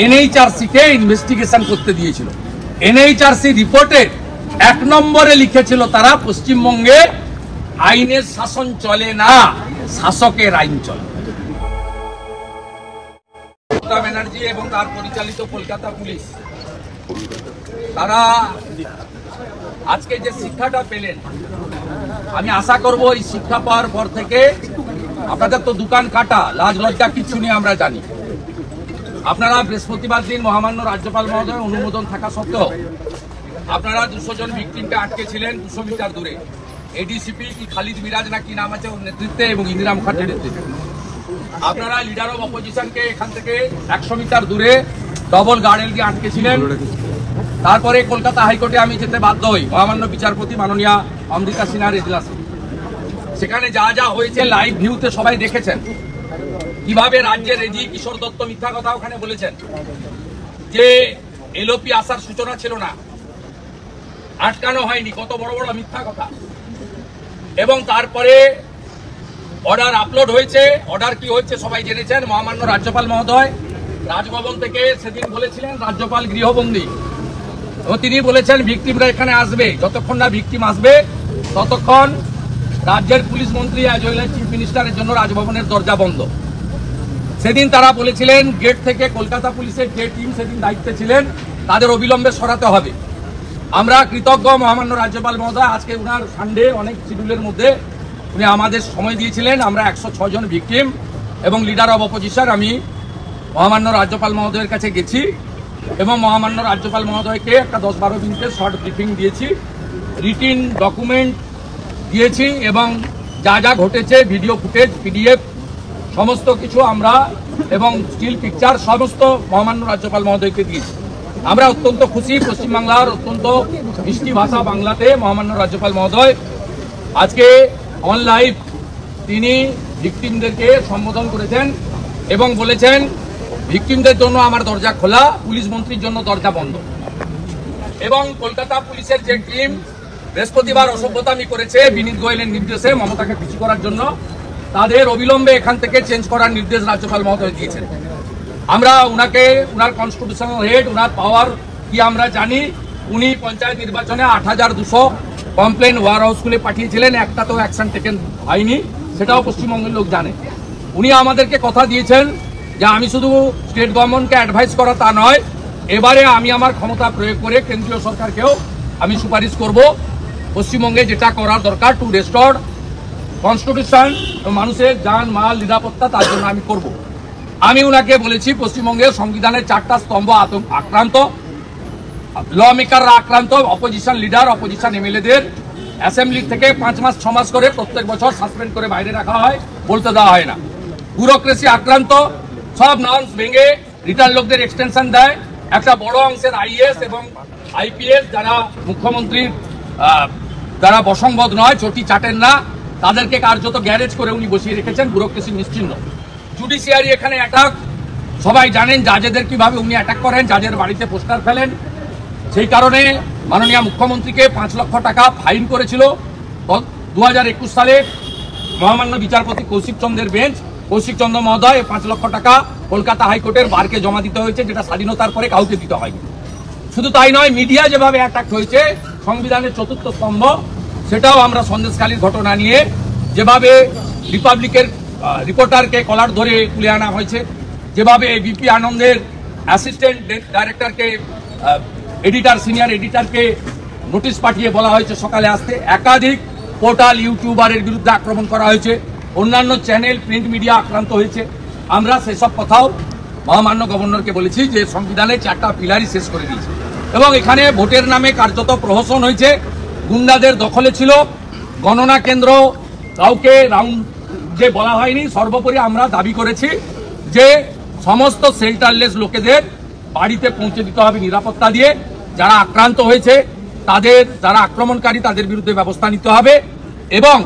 NHRC কে investigation করতে দিয়েছিল। NHRC রিপোর্টে 1 নম্বরে লিখেছিল তারা পশ্চিমবঙ্গে আইনের শাসন চলে না, শাসকের আইন চলে। মমতা ব্যানার্জি এবং তার পরিচালিত কলকাতা পুলিশ তারা আজকে যে শিক্ষাটা পেলেন, আমি আশা করব এই শিক্ষা পাওয়ার পর থেকে আপনাদের তো দোকান কাটা, লাজ লজ্জা কিছু নেই আমরা জানি। আপনারা বৃহস্পতিবার দিন মহামান্য রাজ্যপাল মহোদয় অনুমোদন থাকা সত্ত্বেও আপনারা 200 জন ভিকটিমকে আটকে ছিলেন 200 মিটার দূরে। এডিসিপি কি খালিদ মিরাজ না কি নাম আছে ওর নেতৃত্বে এবং ইন্দিরা মুখার্জির নেতৃত্বে আপনারা লিডার অব অপোজিশনকে এখান থেকে 100 মিটার দূরে ডবল গার্ডেল দিয়ে আটকে ছিলেন। তারপরে কলকাতা হাইকোর্টে আমি যেতে বাধ্য হই মহামান্য বিচারপতি মাননীয়া অমৃতা সিনহার এজলাসে। সেখানে যা যা হয়েছে লাইভ ভিউতে সবাই দেখেছেন, কিভাবে রাজ্যের রেজি কিশোর দত্ত মিথ্যা কথা ওখানে বলেছেন যে এলওপি আসার সূচনা ছিল না, আটকানো হয়নি, কত বড় বড় মিথ্যা কথা। এবং তারপরে অর্ডার আপলোড হয়েছে। অর্ডার কি হয়েছে সবাই জেনেছেন। মহামান্য রাজ্যপাল মহোদয় রাজভবন থেকে সেদিন বলেছিলেন রাজ্যপাল গৃহবন্দী, এবং তিনি বলেছেন ভিকটিমরা এখানে আসবে, যতক্ষণ না ভিকটিম আসবে ততক্ষণ রাজ্যের পুলিশ মন্ত্রী অ্যাজ ওয়েল অ্যাজ চিফ মিনিস্টারের জন্য রাজভবনের দরজা বন্ধ। সেদিন তারা বলেছিলেন গেট থেকে কলকাতা পুলিশের যে টিম সেদিন দায়িত্বে ছিলেন তাদের অবিলম্বে সরাতে হবে। আমরা কৃতজ্ঞ মহামান্য রাজ্যপাল মহোদয়, আজকে উনার সানডে অনেক শিডিউলের মধ্যে উনি আমাদের সময় দিয়েছিলেন। আমরা 106 জন ভিকটিম এবং লিডার অব অপোজিশন আমি মহামান্য রাজ্যপাল মহোদয়ের কাছে গেছি এবং মহামান্য রাজ্যপাল মহোদয়কে একটা 10-12 মিনিটের শর্ট ব্রিফিং দিয়েছি, রিটিন ডকুমেন্ট দিয়েছি এবং যা যা ঘটেছে ভিডিও ফুটেজ পিডিএফ সমস্ত কিছু আমরা এবং স্টিল পিকচার সমস্ত মহামান্য রাজ্যপাল মহোদয়কে দিয়েছি। আমরা অত্যন্ত খুশি। পশ্চিমবাংলার অত্যন্ত মিষ্টি ভাষা বাংলাতে মহামান্য রাজ্যপাল মহোদয় আজকে অন লাইভ তিনি ভিকটিমদেরকে সম্বোধন করেছেন এবং বলেছেন ভিকটিমদের জন্য আমার দরজা খোলা, পুলিশ মন্ত্রীর জন্য দরজা বন্ধ। এবং কলকাতা পুলিশের যে টিম বৃহস্পতিবার অসভ্যতামি করেছে বিনীত গোয়েলের নির্দেশে মমতাকে পিছু করার জন্য, তাদের অবিলম্বে এখান থেকে চেঞ্জ করার নির্দেশ রাজ্যপাল মহোদয় দিয়েছেন। আমরা উনাকে উনার কনস্টিটিউশনাল হেড, উনার পাওয়ার কি আমরা জানি। উনি পঞ্চায়েত নির্বাচনে 8200 কমপ্লেন ওয়ার হাউস স্কুলে পাঠিয়েছিলেন, একটা তো অ্যাকশন টেকেন হয়নি, সেটাও পশ্চিমবঙ্গের লোক জানে। উনি আমাদেরকে কথা দিয়েছেন যে আমি শুধু স্টেট গভর্নমেন্টকে অ্যাডভাইস করা তা নয়, এবারে আমি আমার ক্ষমতা প্রয়োগ করে কেন্দ্রীয় সরকারকেও আমি সুপারিশ করব পশ্চিমবঙ্গে যেটা করার দরকার টু রেস্টোর কনস্টিটিউশন, মানুষের জান মাল নিরাপত্তা, তার জন্য আমি করব। আমি উনাকে বলেছি পশ্চিমবঙ্গের সংবিধানের 4টা স্তম্ভ আক্রান্ত, ল মেকাররা আক্রান্ত, অপোজিশন লিডার অপোজিশন এমএলএদের অ্যাসেম্বলি থেকে 5 মাস 6 মাস করে প্রত্যেক বছর সাসপেন্ড করে বাইরে রাখা হয়, বলতে দেওয়া হয় না। ব্যুরোক্রেসি আক্রান্ত, সব নর্মস ভেঙে রিটার্ন লোকদের এক্সটেনশন দেয়। একটা বড় অংশের আইএস এবং আইপিএস যারা মুখ্যমন্ত্রীর যারা বসংবদ নয়, চটি চাটেন না, তাদেরকে কার্যত গ্যারেজ করে উনি বসিয়ে রেখেছেন, ব্যুরোক্রেসি নিশ্চিহ্ন। জুডিশিয়ারি এখানে অ্যাটাক, সবাই জানেন জাজেদের কিভাবে উনি অ্যাটাক করেন, জাজের বাড়িতে পোস্টার ফেলেন। সেই কারণে মাননীয় মুখ্যমন্ত্রীকে 5 লক্ষ টাকা ফাইন করেছিল 2021 সালে মহামান্য বিচারপতি কৌশিক চন্দ্রের বেঞ্চ। কৌশিক চন্দ্র মহোদয় 5 লক্ষ টাকা কলকাতা হাইকোর্টের বারকে জমা দিতে হয়েছে, যেটা স্বাধীনতার পরে কাউকে দিতে হয়নি। শুধু তাই নয়, মিডিয়া যেভাবে অ্যাটাক হয়েছে, সংবিধানের 4র্থ স্তম্ভ, সেটাও আমরা সন্দেশখালীর ঘটনা নিয়ে যেভাবে রিপাবলিকের রিপোর্টারকে কলার ধরে তুলে আনা হয়েছে, যেভাবে বিপি আনন্দের অ্যাসিস্ট্যান্ট ডাইরেক্টরকে এডিটর সিনিয়র এডিটরকে নোটিশ পাঠিয়ে বলা হয়েছে সকালে আসতে, একাধিক পোর্টাল ইউটিউবারের বিরুদ্ধে আক্রমণ করা হয়েছে, অন্যান্য চ্যানেল প্রিন্ট মিডিয়া আক্রান্ত হয়েছে। আমরা সেসব কথাও মহামান্য গভর্নরকে বলেছি যে সংবিধানের 4টা পিলারই শেষ করে দিয়েছে এবং এখানে ভোটের নামে কার্যত প্রহসন হয়েছে, গুন্ডাদের দখলে ছিল, গণনা কেন্দ্র কাউকে রাউন্ড যে বলা হয়নি। সর্বোপরি আমরা দাবি করেছি যে সমস্ত শেল্টারলেস লোকেদের বাড়িতে পৌঁছে দিতে হবে নিরাপত্তা দিয়ে, যারা আক্রান্ত হয়েছে তাদের, যারা আক্রমণকারী তাদের বিরুদ্ধে ব্যবস্থা নিতে হবে এবং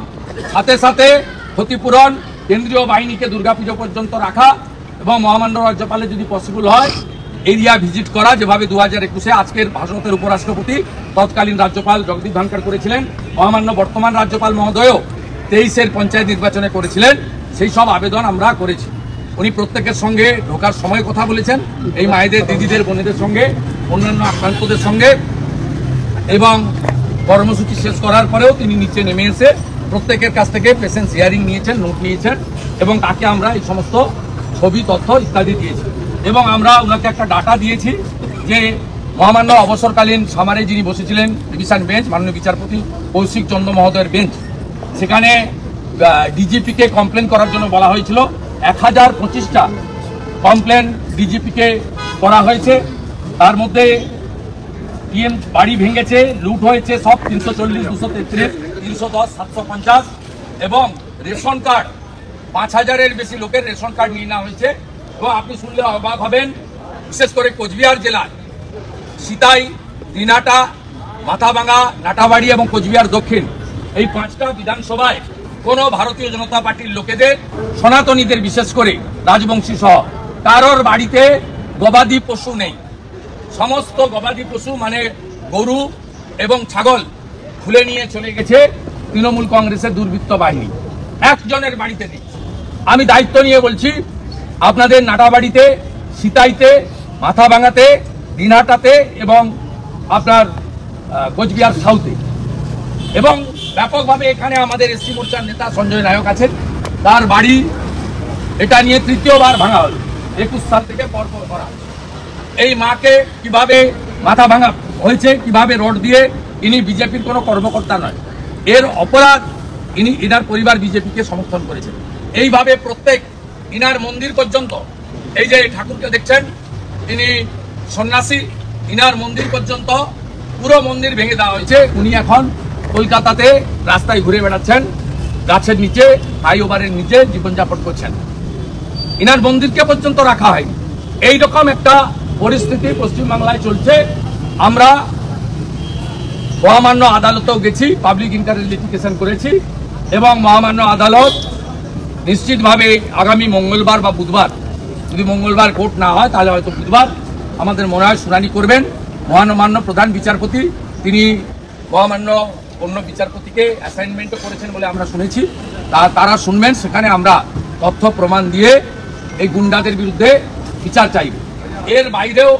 সাথে সাথে ক্ষতিপূরণ কেন্দ্রীয় বাহিনীকে দুর্গাপুজো পর্যন্ত রাখা এবং মহামান্য রাজ্যপালের যদি পসিবল হয় এরিয়া ভিজিট করা, যেভাবে 2021-এ আজকের ভাষণের উপরাষ্ট্রপতি তৎকালীন রাজ্যপাল জগদীপ ধনখড় করেছিলেন, মহামান্য বর্তমান রাজ্যপাল মহোদয়ও 23-এর পঞ্চায়েত নির্বাচনে করেছিলেন। সেই সব আবেদন আমরা করেছি। উনি প্রত্যেকের সঙ্গে ঢোকার সময় কথা বলেছেন, এই মায়েদের, দিদিদের, বোনেদের সঙ্গে, অন্যান্য আক্রান্তদের সঙ্গে, এবং কর্মসূচি শেষ করার পরেও তিনি নিচে নেমে এসে প্রত্যেকের কাছ থেকে পেশেন্ট হিয়ারিং নিয়েছেন, নোট নিয়েছেন, এবং তাকে আমরা এই সমস্ত ছবি, তথ্য ইত্যাদি দিয়েছি। এবং আমরা ওনাকে একটা ডাটা দিয়েছি যে মহামান্য অবসরকালীন সামারে যিনি বসেছিলেন ডিভিশন বেঞ্চ, মাননীয় বিচারপতি কৌশিক চন্দ্র মহোদয়ের বেঞ্চ, সেখানে ডিজিপিকে কমপ্লেন করার জন্য বলা হয়েছিল। 1025টা কমপ্লেন ডিজিপিকে করা হয়েছে। তার মধ্যে পিএম বাড়ি ভেঙেছে, লুট হয়েছে সব 340, 233, 310, 750, এবং রেশন কার্ড 5000-এর বেশি লোকের রেশন কার্ড নিয়ে নেওয়া হয়েছে। এবং আপনি শুনলে অবাক হবেন, বিশেষ করে কোচবিহার জেলায় সিতাই, দিনাটা, মাথাভাঙা, নাটাবাড়ি এবং কোচবিহার দক্ষিণ, এই 5টা বিধানসভায় কোনো ভারতীয় জনতা পার্টির লোকেদের, সনাতনীদের বিশেষ করে রাজবংশী সহ কারোর বাড়িতে গবাদি পশু নেই। সমস্ত গবাদি পশু মানে গরু এবং ছাগল খুলে নিয়ে চলে গেছে তৃণমূল কংগ্রেসের দুর্বৃত্ত বাহিনী। একজনের বাড়িতে নেই। আমি দায়িত্ব নিয়ে বলছি, আপনাদের নাটাবাড়িতে, সিতাইতে, মাথাভাঙাতে, দিনহাটাতে এবং আপনার কোচবিহার সাউথে, এবং ব্যাপকভাবে এখানে আমাদের এসসি মোর্চার নেতা সঞ্জয় নায়ক আছেন, তার বাড়ি এটা নিয়ে তৃতীয়বার ভাঙা হল। 21 সাল থেকে পরপর করা। এই মাকে কিভাবে মাথা ভাঙা হয়েছে, কিভাবে রড দিয়ে, ইনি বিজেপির কোনো কর্মকর্তা নয়, এর অপরাধ ইনার পরিবার বিজেপিকে সমর্থন করেছে। এইভাবে প্রত্যেক ইনার মন্দির পর্যন্ত, এই যে ঠাকুরকে দেখছেন তিনি সন্ন্যাসী, ইনার মন্দির পর্যন্ত পুরো মন্দির ভেঙে দেওয়া হয়েছে। উনি এখন কলকাতাতে রাস্তায় ঘুরে বেড়াচ্ছেন, গাছের নিচে, ফ্লাইওভারের নিচে জীবনযাপন করছেন। ইনার মন্দিরকে পর্যন্ত রাখা হয়নি। এইরকম একটা পরিস্থিতি পশ্চিমবাংলায় চলছে। আমরা মহামান্য আদালতেও গেছি, পাবলিক ইন্টারেস্ট লিটিগেশন করেছি, এবং মহামান্য আদালত নিশ্চিতভাবে আগামী মঙ্গলবার বা বুধবার, যদি মঙ্গলবার কোর্ট না হয় তাহলে হয়তো বুধবার আমাদের মনে হয় শুনানি করবেন। মহামান্য প্রধান বিচারপতি তিনি মহামান্য অন্য বিচারপতিকে অ্যাসাইনমেন্টও করেছেন বলে আমরা শুনেছি, তারা শুনবেন। সেখানে আমরা তথ্য প্রমাণ দিয়ে এই গুন্ডাদের বিরুদ্ধে বিচার চাইব। এর বাইরেও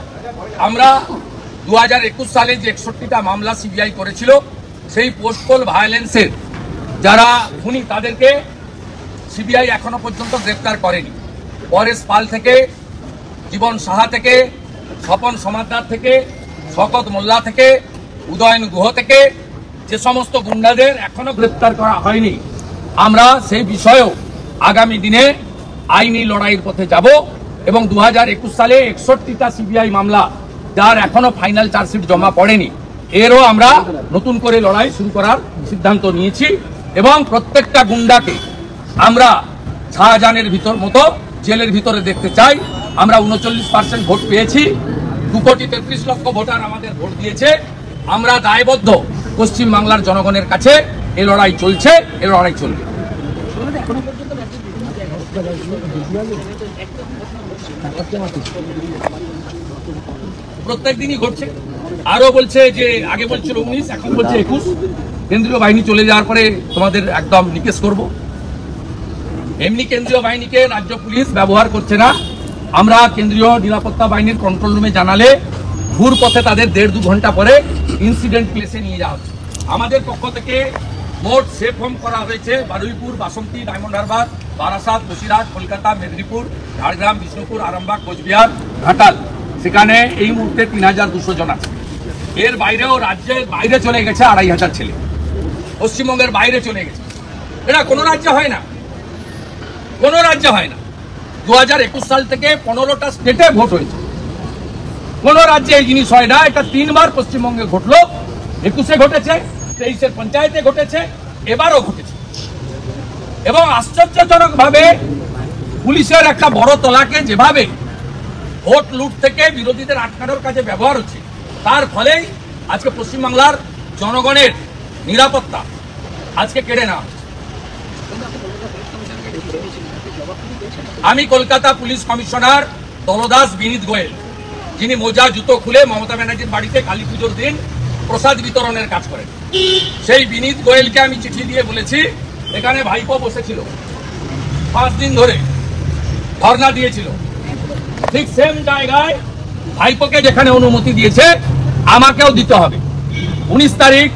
আমরা 2021 সালে যে 61টা মামলা সিবিআই করেছিল, সেই পোস্টপোল ভায়োলেন্সের যারা খুনি তাদেরকে সিবিআই এখনো পর্যন্ত গ্রেপ্তার করেনি। পরেশ পাল থেকে, জীবন সাহা থেকে, স্বপন সমাদ্দার থেকে, শকত মোল্লা থেকে, উদয়ন গুহ থেকে যে সমস্ত গুন্ডাদের এখনো গ্রেপ্তার করা হয়নি, আমরা সেই বিষয়েও আগামী দিনে আইনি লড়াইয়ের পথে যাব। এবং 2021 সালে 61টা সিবিআই মামলা যার এখনো ফাইনাল চার্জশিট জমা পড়েনি, এরও আমরা নতুন করে লড়াই শুরু করার সিদ্ধান্ত নিয়েছি। এবং প্রত্যেকটা গুন্ডাকে আমরা শাহজাহানের মতো জেলের ভিতরে দেখতে চাই। আমরা 39% ভোট পেয়েছি, 2,33,00,000 ভোটার আমাদের ভোট দিয়েছে। আমরা দায়বদ্ধ পশ্চিমবাংলার জনগণের কাছে। এই লড়াই চলছে, এই লড়াই চলবে। প্রত্যেক দিনই ঘটছে। আরো বলছে যে আগে বলছিল 19, এখন বলছে 21। কেন্দ্রীয় বাহিনী চলে যাওয়ার পরে তোমাদের একদম নিকেশ করব। এমনি কেন্দ্রীয় বাহিনীকে রাজ্য পুলিশ ব্যবহার করছে না। আমরা কেন্দ্রীয় নিরাপত্তা বাহিনীর কন্ট্রোল রুমে জানালে ঘুর পথে তাদের 1.5-2 ঘন্টা পরে ইনসিডেন্ট প্লেসে নিয়ে যাওয়া হচ্ছে। আমাদের পক্ষ থেকে মোট সেফ হোম করা হয়েছে বারুইপুর, বাসন্তী, ডায়মন্ড হারবার, বারাসাত, বসিরহাট, কলকাতা, মেদিনীপুর, ঝাড়গ্রাম, বিষ্ণুপুর, আরামবাগ, কোচবিহার, ঘাটাল। সেখানে এই মুহূর্তে 3200 জন আছে। এর বাইরেও রাজ্যের বাইরে চলে গেছে 2500 ছেলে, পশ্চিমবঙ্গের বাইরে চলে গেছে। এটা কোনো রাজ্যে হয় না, কোনো রাজ্যে হয় না। 2021 সাল থেকে 15টা স্টেটে ভোট হয়েছে, কোন রাজ্যে এই জিনিস হয় না। এটা 3 বার পশ্চিমবঙ্গে ঘটলো। 21-এ ঘটেছে, 23-এর পঞ্চায়েতে ঘটেছে, এবারও ঘটেছে। এবং আশ্চর্যজনক ভাবে পুলিশের একটা বড় তলাকে যেভাবে ভোট লুট থেকে বিরোধীদের আটকানোর কাজে ব্যবহার হচ্ছে, তার ফলেই আজকে পশ্চিমবাংলার জনগণের নিরাপত্তা আজকে কেড়ে নেওয়া হচ্ছে। আমি কলকাতা পুলিশ কমিশনার দলদাস বিনীত গোয়েল, যিনি মোজা জুতো খুলে মমতা ব্যানার্জির বাড়িতে কালী পুজোর দিন প্রসাদ বিতরণের কাজ করেন, সেই বিনীত গোয়েলকে আমি চিঠি দিয়ে বলেছি, এখানে ভাইপো বসেছিল 5 দিন ধরে, ধর্ণা দিয়েছিল, ঠিক সেম জায়গায় ভাইপোকে যেখানে অনুমতি দিয়েছে আমাকেও দিতে হবে। 19 তারিখ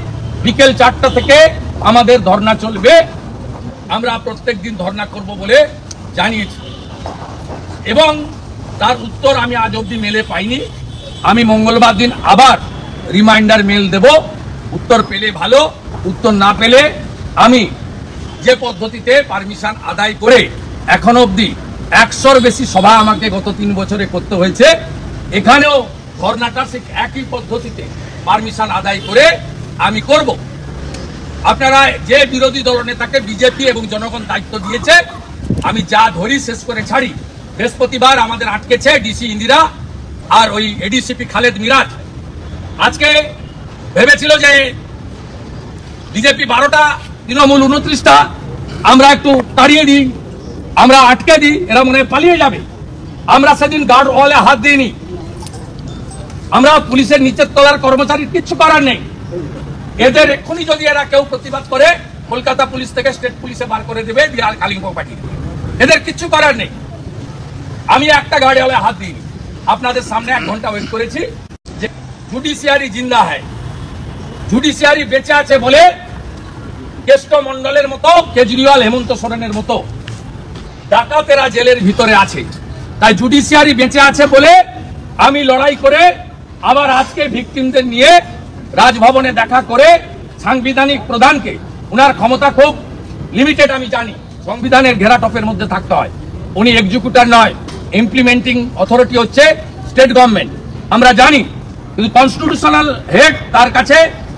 বিকেল 4টা থেকে আমাদের ধর্ণা চলবে। আমরা প্রত্যেক দিন ধর্ণা করব বলে জানিয়েছি এবং তার উত্তর আমি আজ অবধি মেলে পাইনি। আমি মঙ্গলবার দিন আবার রিমাইন্ডার মেল দেব। উত্তর পেলে ভালো, উত্তর না পেলে আমি যে পদ্ধতিতে পারমিশন আদায় করে এখনো অবধি 100-র বেশি সভা আমাকে গত 3 বছরে করতে হয়েছে, এখানেও ধর্ণাটা ঠিক একই পদ্ধতিতে পারমিশন আদায় করে আমি করব। আপনারা যে বিরোধী দলনেতাকে বিজেপি এবং জনগণ দায়িত্ব দিয়েছে, আমি যা ধরি শেষ করে ছাড়ি। বৃহস্পতিবার আমাদের আটকেছে ডিসি ইন্দিরা আর ওই এডিসিপি খালেদ মিরাজ। আজকে ভেবেছিল যে বিজেপি 12টা, তৃণমূল 29টা, আমরা একটু তাড়িয়ে দিই, আমরা আটকে দিই, এরা মনে হয় পালিয়ে যাবে। আমরা সেদিন গার্ড ওয়ালে হাত দিইনি। আমরা পুলিশের নিচের তলার কর্মচারীর কিচ্ছু করার নেই। এদের এক্ষুনি যদি এরা কেউ প্রতিবাদ করে কলকাতা পুলিশ থেকে স্টেট পুলিশে বার করে দেবে, বিহার কালিম্পং পাঠিয়ে দেবে। এদের কিচ্ছু করার নেই। আমি একটা গার্ড ওয়ালে হাত দিইনি। আপনাদের সামনে 1 ঘন্টা ওয়েট করেছি যে জুডিশিয়ারি জিন্দা হয়, জুডিশিয়ারি বেঁচে আছে বলে কেষ্ট মন্ডলের মতো, কেজরিওয়াল হেমন্ত সোরেনের মতো ডাকাতেরা জেলের ভিতরে আছে। তাই জুডিশিয়ারি বেঁচে আছে বলে আমি লড়াই করে আবার আজকে ভিকটিমদের নিয়ে রাজভবনে দেখা করে সাংবিধানিক প্রধানকে, উনার ক্ষমতা খুব লিমিটেড আমি জানি, সংবিধানের ঘেরাটপের মধ্যে থাকতে হয়। উনি এক্সিকিউটিভ নয়, ইমপ্লিমেন্টিং অথরিটি হচ্ছে স্টেট গভর্নমেন্ট, আমরা জানি। কিন্তু কনস্টিটিউশনাল হেড তার কাছে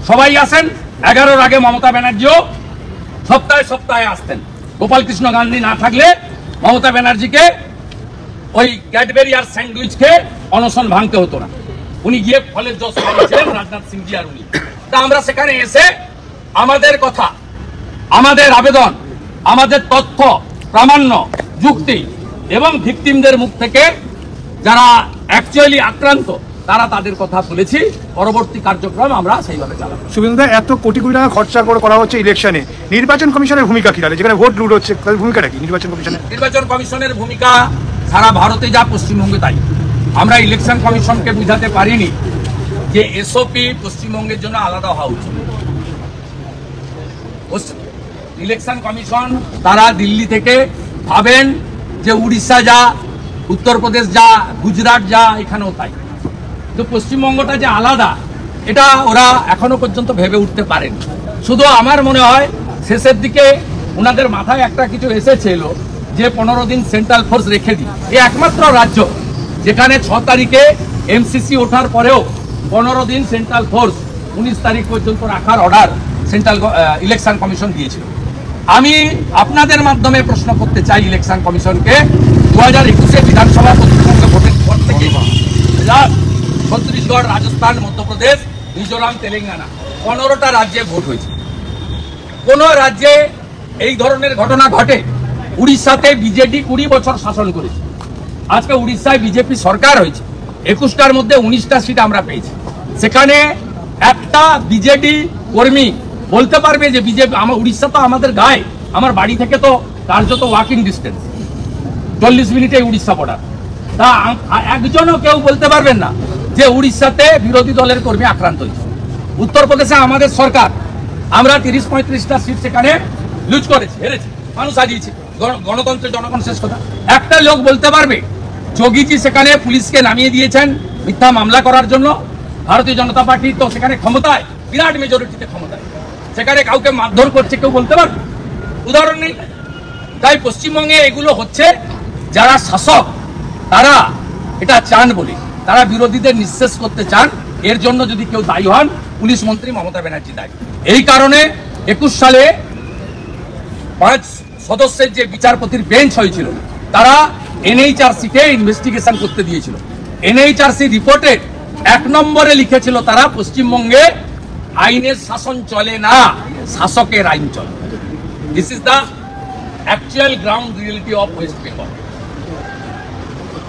সবাই আসেন। 11-র আগে মমতা ব্যানার্জিও সপ্তাহে সপ্তাহে আসতেন। গোপাল কৃষ্ণ গান্ধী না থাকলে মমতা ব্যানার্জিকে ওই ক্যাডবেরি আর স্যান্ডউইচকে অনশন ভাঙতে হতো না। উনি গিয়ে ফলের জজ ছিলেন, রাজনাথ সিংজি আর উনি। তা আমরা সেখানে এসে আমাদের কথা, আমাদের আবেদন, আমাদের তথ্য, প্রামাণ্য, যুক্তি এবং ভিকটিমদের মুখ থেকে যারা অ্যাকচুয়ালি আক্রান্ত তারা তাদের কথা বলেছি। পরবর্তী কার্যক্রম আমরা সেইভাবে চালাবো। শুভেন্দু, এত কোটি কোটি টাকা খরচা করে করা হচ্ছে ইলেকশনে, নির্বাচন কমিশনের ভূমিকা কি তাহলে? যেখানে ভোট লুট হচ্ছে, তাদের ভূমিকাটা কি নির্বাচন কমিশনের? নির্বাচন কমিশনের ভূমিকা সারা ভারতে যা পশ্চিমবঙ্গে তাই। আমরা ইলেকশন কমিশনকে বুঝাতে পারিনি যে এসওপি পশ্চিমবঙ্গের জন্য আলাদা হওয়া উচিত। ইলেকশন কমিশন তারা দিল্লি থেকে ভাবেন যে উড়িষ্যা যা, উত্তরপ্রদেশ যা, গুজরাট যা, এখানেও তাই। তো পশ্চিমবঙ্গটা যে আলাদা, এটা ওরা এখনো পর্যন্ত ভেবে উঠতে পারেন। শুধু আমার মনে হয় শেষের দিকে ওনাদের মাথায় একটা কিছু এসেছিল যে 15 দিন সেন্ট্রাল ফোর্স রেখে দিই। এই একমাত্র রাজ্য যেখানে 6 তারিখে এমসিসি ওঠার পরেও 15 দিন সেন্ট্রাল ফোর্স 19 তারিখ পর্যন্ত রাখার অর্ডার সেন্ট্রাল ইলেকশন কমিশন দিয়েছিল। আমি আপনাদের মাধ্যমে প্রশ্ন করতে চাই ইলেকশন কমিশনকে, 2021 বিধানসভা পশ্চিমবঙ্গে ভোটের পর থেকে ছত্তিশগড়, রাজস্থান, মধ্যপ্রদেশ, মিজোরাম, তেলেঙ্গানা 15টা রাজ্যে ভোট হয়েছে। কোন রাজ্যে এই ধরনের ঘটনা ঘটে? উড়িষ্যাতে বিজেপি 20 বছর শাসন করেছে। আজকে উড়িষ্যায় বিজেপি সরকার হয়েছে, 21টার মধ্যে 19টা সিট আমরা পেয়েছি। সেখানে একটা বিজেডি কর্মী বলতে পারবে যে বিজেপি, আমার উড়িষ্যা তো আমাদের গায়ে, আমার বাড়ি থেকে তো কার্যত ওয়াকিং ডিস্টেন্স, 40 মিনিটে উড়িষ্যা বর্ডার। তা একজনও কেউ বলতে পারবেন না যে উড়িষ্যাতে বিরোধী দলের কর্মী আক্রান্ত হয়েছে। উত্তরপ্রদেশে আমাদের সরকার, আমরা 30-35টা সিট সেখানে লুজ করেছি, হেরেছি, মানুষ হারিয়েছি। গণতন্ত্রের জনগণ শেষ কথা। একটা লোক বলতে পারবে যোগীজি সেখানে পুলিশকে নামিয়ে দিয়েছেন মিথ্যা মামলা করার জন্য? ভারতীয় জনতা পার্টি তো সেখানে ক্ষমতায়, বিরাট মেজরিটিতে ক্ষমতায়, সেখানে কাউকে মারধর করছে, কেউ বলতে পারবে? উদাহরণ নেই। তাই পশ্চিমবঙ্গে এগুলো হচ্ছে, যারা শাসক তারা এটা চান বলে, তারা বিরোধীদের নিঃশেষ করতে চান। এর জন্য যদি কেউ দায়ী হন, পুলিশ মন্ত্রী মমতা ব্যানার্জি দায়ী। এই কারণে 21 সালে 5 সদস্যের যে বিচারপতির বেঞ্চ হয়েছিল, তারা এনএইচআরসি-কে ইনভেস্টিগেশন করতে দিয়েছিল। এনএইচআরসি রিপোর্টে 1 নম্বরে লিখেছিল তারা, পশ্চিমবঙ্গে আইনের শাসন চলে না, শাসকের আইন চলে। This is the actual ground reality of West Bengal.